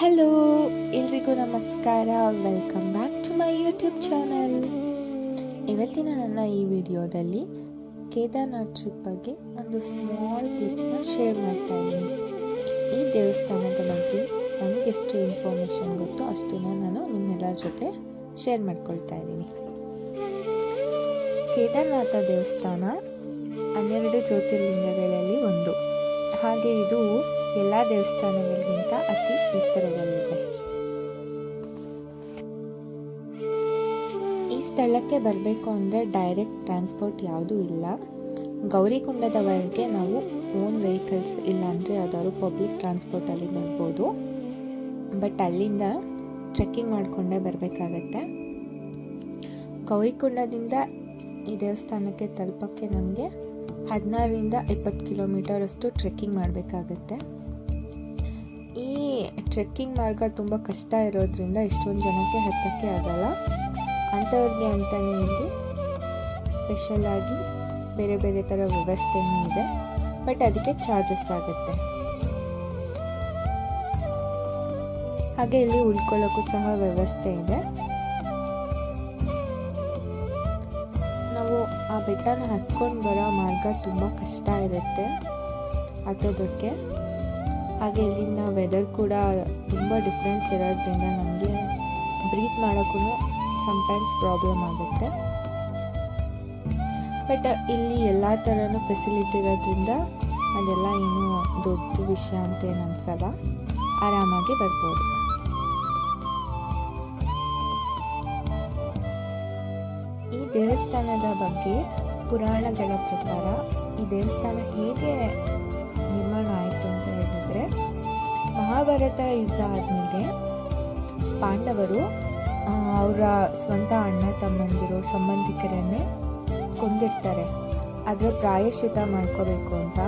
Hello, ಎಲ್ರಿಗೂ ನಮಸ್ಕಾರ. Welcome back to my YouTube channel. ಇವತ್ತಿನ ನನ್ನ ಈ ವಿಡಿಯೋದಲ್ಲಿ ಕೇದಾರ್ನಾಥ್ ಟ್ರಿಪ್ ಬಗ್ಗೆ ಒಂದು ಸ್ಮಾಲ್ ಕ್ಲಿಪ್ನ ಶೇರ್ ಮಾಡ್ತಾ ಇದ್ದೀನಿ. ಈ ದೇವಸ್ಥಾನದ ಬಗ್ಗೆ ನನಗೆಷ್ಟು ಇನ್ಫಾರ್ಮೇಷನ್ ಗೊತ್ತೋ ಅಷ್ಟನ್ನು ನಾನು ನಿಮ್ಮೆಲ್ಲರ ಜೊತೆ ಶೇರ್ ಮಾಡ್ಕೊಳ್ತಾ ಇದ್ದೀನಿ. ಕೇದಾರ್ನಾಥ ದೇವಸ್ಥಾನ 12 ಜ್ಯೋತಿರ್ಲಿಂಗಗಳಲ್ಲಿ ಒಂದು. ಹಾಗೆ ಇದು ಎಲ್ಲ ದೇವಸ್ಥಾನಗಳಿಗಿಂತ ಅತಿ ಎತ್ತರದಲ್ಲಿದೆ. ಈ ಸ್ಥಳಕ್ಕೆ ಬರಬೇಕು ಅಂದರೆ ಡೈರೆಕ್ಟ್ ಟ್ರಾನ್ಸ್ಪೋರ್ಟ್ ಯಾವುದೂ ಇಲ್ಲ. ಗೌರಿಕುಂಡದವರೆಗೆ ನಾವು ಓನ್ ವೆಹಿಕಲ್ಸ್ ಇಲ್ಲಾಂದರೆ ಯಾವುದಾದ್ರು ಪಬ್ಲಿಕ್ ಟ್ರಾನ್ಸ್ಪೋರ್ಟಲ್ಲಿ ಬರ್ಬೋದು. ಬಟ್ ಅಲ್ಲಿಂದ ಟ್ರೆಕ್ಕಿಂಗ್ ಮಾಡಿಕೊಂಡೇ ಬರಬೇಕಾಗತ್ತೆ. ಗೌರಿಕುಂಡದಿಂದ ಈ ದೇವಸ್ಥಾನಕ್ಕೆ ತಲುಪೋಕ್ಕೆ ನಮಗೆ 16ರಿಂದ 20 ಕಿಲೋಮೀಟರ್ ಅಷ್ಟು ಟ್ರೆಕ್ಕಿಂಗ್ ಮಾಡಬೇಕಾಗತ್ತೆ. ಈ ಟ್ರೆಕ್ಕಿಂಗ್ ಮಾರ್ಗ ತುಂಬ ಕಷ್ಟ ಇರೋದ್ರಿಂದ ಎಷ್ಟೊಂದು ಜನಕ್ಕೆ ಹತ್ತಕ್ಕೆ ಆಗಲ್ಲ. ಅಂಥವ್ರಿಗೆ ಅಂತಲೇ ಇಲ್ಲಿ ಸ್ಪೆಷಲಾಗಿ ಬೇರೆ ಬೇರೆ ಥರ ವ್ಯವಸ್ಥೆನೂ ಇದೆ. ಬಟ್ ಅದಕ್ಕೆ ಚಾರ್ಜಸ್ ಆಗುತ್ತೆ. ಹಾಗೆ ಇಲ್ಲಿ ಉಳ್ಕೊಳ್ಳೋಕ್ಕೂ ಸಹ ವ್ಯವಸ್ಥೆ ಇದೆ. ನಾವು ಆ ಬೆಟ್ಟನ ಹತ್ಕೊಂಡು ಬರೋ ಮಾರ್ಗ ತುಂಬ ಕಷ್ಟ ಇರುತ್ತೆ ಹತ್ತೋದಕ್ಕೆ. ಹಾಗೆ ಇಲ್ಲಿನ ವೆದರ್ ಕೂಡ ತುಂಬ ಡಿಫ್ರೆನ್ಸ್ ಇರೋದ್ರಿಂದ ನಮಗೆ ಬ್ರೀತ್ ಮಾಡೋಕ್ಕೂ ಸಮ್ಟೈಮ್ಸ್ ಪ್ರಾಬ್ಲಮ್ ಆಗುತ್ತೆ. ಬಟ್ ಇಲ್ಲಿ ಎಲ್ಲ ಥರನೂ ಫೆಸಿಲಿಟಿ ಇರೋದ್ರಿಂದ ಅದೆಲ್ಲ ಏನೂ ದೊಡ್ಡ ವಿಷಯ ಅಂತ ಏನು ಅನಿಸಲ್ಲ. ಆರಾಮಾಗಿ ಬರ್ಬೋದು. ಈ ದೇವಸ್ಥಾನದ ಬಗ್ಗೆ ಪುರಾಣಗಳ ಪ್ರಕಾರ ಈ ದೇವಸ್ಥಾನ ಹೇಗೆ ನಿರ್ಮಾಣ ಆಯಿತು ಅಂತ ಹೇಳಿದ್ರೆ, ಮಹಾಭಾರತ ಯುದ್ಧ ಆದಮೇಲೆ ಪಾಂಡವರು ಅವರ ಸ್ವಂತ ಅಣ್ಣ ತಮ್ಮಂದಿರು ಸಂಬಂಧಿಕರನ್ನೇ ಕೊಂದಿರ್ತಾರೆ. ಅದರ ಪ್ರಾಯಶ್ಚಿತ ಮಾಡ್ಕೋಬೇಕು ಅಂತ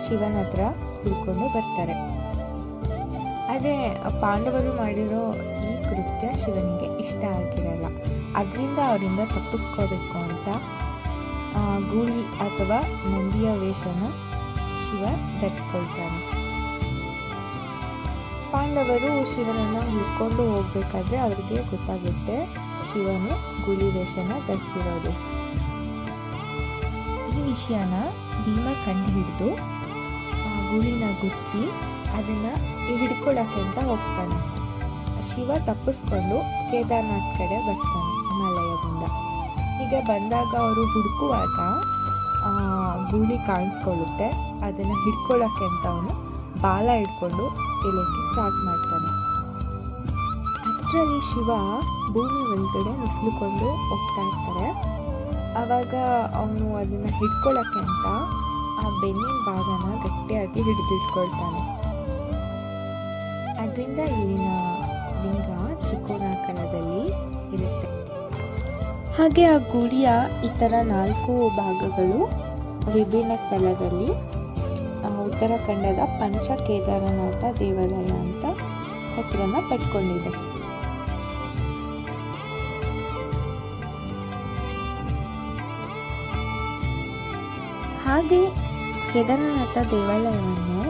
ಶಿವನ ಹತ್ರ ಹುಡ್ಕೊಂಡು ಬರ್ತಾರೆ. ಆದರೆ ಪಾಂಡವರು ಮಾಡಿರೋ ಈ ಕೃತ್ಯ ಶಿವನಿಗೆ ಇಷ್ಟ ಆಗಿರಲ್ಲ. ಅದರಿಂದ ಅವರಿಂದ ತಪ್ಪಿಸ್ಕೋಬೇಕು ಅಂತ ಗೂಳಿ ಅಥವಾ ನಂದಿಯ ವೇಷನ ಶಿವ ಧರಿಸ್ಕೊಳ್ತಾನೆ. ಪಾಂಡವರು ಶಿವನನ್ನು ಹುಡ್ಕೊಂಡು ಹೋಗ್ಬೇಕಾದ್ರೆ ಅವರಿಗೆ ಗೊತ್ತಾಗುತ್ತೆ ಶಿವನು ಗೂಳಿ ವೇಷನ ಧರಿಸಿರೋದು. ಈ ವಿಷಯನ ಭೀಮ ಕಂಡು ಹಿಡಿದು ಗೂಳಿನ ಗುಚ್ಚಿಸಿ ಅದನ್ನು ಹಿಡ್ಕೊಳ್ಳೋಕ್ಕೆ ಅಂತ ಹೋಗ್ತಾನೆ. ಶಿವ ತಪ್ಪಿಸ್ಕೊಂಡು ಕೇದಾರ್ನಾಥ್ ಕಡೆ ಬರ್ತಾನೆ ಹಿಮಾಲಯದಿಂದ. ಈಗ ಬಂದಾಗ ಅವರು ಹುಡುಕುವಾಗ ಗೂಳಿ ಕಾಣಿಸ್ಕೊಳ್ಳುತ್ತೆ. ಅದನ್ನು ಹಿಡ್ಕೊಳ್ಳೋಕ್ಕೆ ಅಂತ ಅವನು ಬಾಲ ಹಿಡ್ಕೊಂಡು ಎಳೆಯೋಕ್ಕೆ ಸ್ಟಾರ್ಟ್ ಮಾಡ್ತಾನೆ. ಅಷ್ಟರಲ್ಲಿ ಶಿವ ಭೂಮಿ ಒಳಗಡೆ ನುಸುಳಿಕೊಂಡು ಹೋಗ್ತಾ ಇರ್ತಾರೆ. ಆವಾಗ ಅವನು ಅದನ್ನು ಹಿಡ್ಕೊಳ್ಳೋಕ್ಕೆ ಅಂತ ಆ ಬೆನ್ನಿನ ಭಾಗನ ಗಟ್ಟಿಯಾಗಿ ಹಿಡಿದಿಟ್ಕೊಳ್ತಾನೆ. ಅದರಿಂದ ಇಲ್ಲಿನ ಲಿಂಗ ತ್ರಿಕೋನಾಕಾರದಲ್ಲಿ ಇರುತ್ತೆ. ಹಾಗೆ ಆ ಗುಡಿಯ ಈ ಥರ 4 ಭಾಗಗಳು ವಿಭಿನ್ನ ಸ್ಥಳದಲ್ಲಿ ಉತ್ತರಾಖಂಡದ ಪಂಚ ಕೇದಾರನಾಥ ದೇವಾಲಯ ಅಂತ ಹೆಸರನ್ನು ಪಡ್ಕೊಂಡಿದೆ. ಹಾಗೆ ಕೇದಾರನಾಥ ದೇವಾಲಯವನ್ನು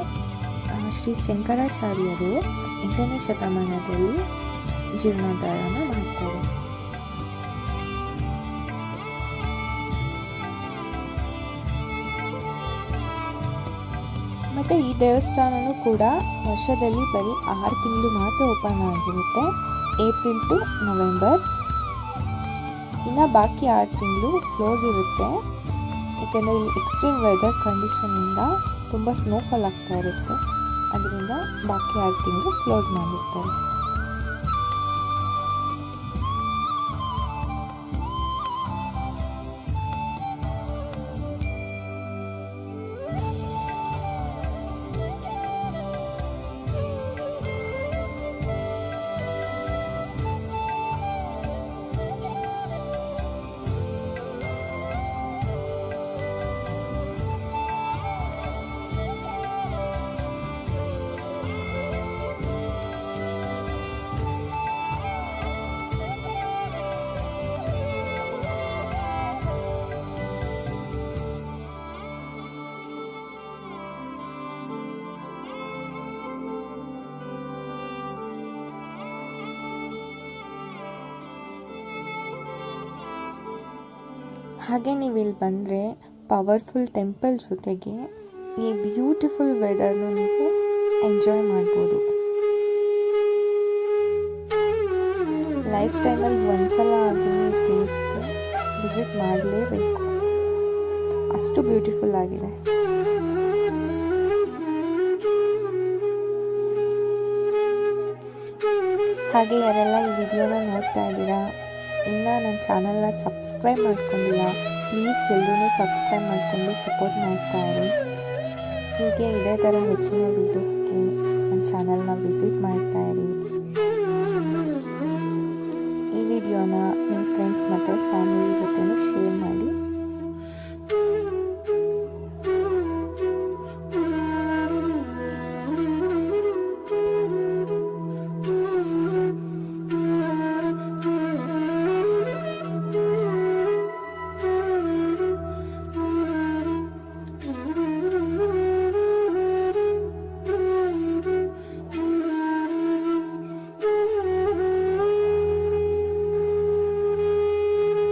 ಶ್ರೀ ಶಂಕರಾಚಾರ್ಯರು 8ನೇ ಶತಮಾನದಲ್ಲಿ ಜೀರ್ಣೋದ್ಧಾರಣ ಮಾಡ್ತಾರೆ. ಮತ್ತು ಈ ದೇವಸ್ಥಾನವೂ ಕೂಡ ವರ್ಷದಲ್ಲಿ ಬರೀ 6 ತಿಂಗಳು ಮಾತ್ರ ಓಪನ್ ಆಗಿರುತ್ತೆ, ಏಪ್ರಿಲ್ ಟು ನವೆಂಬರ್. ಇನ್ನು ಬಾಕಿ 6 ತಿಂಗಳು ಕ್ಲೋಸ್ ಇರುತ್ತೆ. ಯಾಕೆಂದರೆ ಈ ಎಕ್ಸ್ಟ್ರೀಮ್ ವೆದರ್ ಕಂಡೀಷನಿಂದ ತುಂಬ ಸ್ನೋಫಾಲ್ ಆಗ್ತಾ ಇರುತ್ತೆ. ಅದರಿಂದ ಬಾಕಿ 6 ತಿಂಗಳು ಕ್ಲೋಸ್ ಮಾಡಿರ್ತಾರೆ. ಹಾಗೆ ನೀವು ಇಲ್ಲಿ ಬಂದರೆ ಪವರ್ಫುಲ್ ಟೆಂಪಲ್ ಜೊತೆಗೆ ಈ ಬ್ಯೂಟಿಫುಲ್ ವೆದರ್ನು ನೀವು ಎಂಜಾಯ್ ಮಾಡ್ಬೋದು. ಲೈಫ್ ಟೈಮಲ್ಲಿ ಒಂದ್ಸಲ ಆದರೂ ಈ ಪ್ಲೇಸ್ಗೆ ವಿಸಿಟ್ ಮಾಡಲೇಬೇಕು, ಅಷ್ಟು ಬ್ಯೂಟಿಫುಲ್ ಆಗಿದೆ. ಹಾಗೆ ಯಾರೆಲ್ಲ ಈ ವಿಡಿಯೋನ ನೋಡ್ತಾ ಇದ್ದೀರಾ, ಇನ್ನು ನನ್ನ ಚಾನಲ್ನ ಸಬ್ಸ್ಕ್ರೈಬ್ ಮಾಡ್ಕೊಂಡಿಲ್ಲ, ಪ್ಲೀಸ್ ಎಲ್ಲರೂ ಸಬ್ಸ್ಕ್ರೈಬ್ ಮಾಡಿಕೊಂಡು ಸಪೋರ್ಟ್ ಮಾಡ್ತಾ ಇರಿ. ಹೀಗೆ ಇದೇ ಥರ ಹೆಚ್ಚಿನ ವೀಡಿಯೋಸ್ಗೆ ನನ್ನ ಚಾನಲ್ನ ವಿಸಿಟ್ ಮಾಡ್ತಾ ಇರಿ. ಈ ವಿಡಿಯೋನ ನಿಮ್ಮ ಫ್ರೆಂಡ್ಸ್ ಮತ್ತು ಫ್ಯಾಮಿಲಿ ಜೊತೆನೂ ಶೇರ್ ಮಾಡಿ.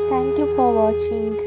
Thank you for watching.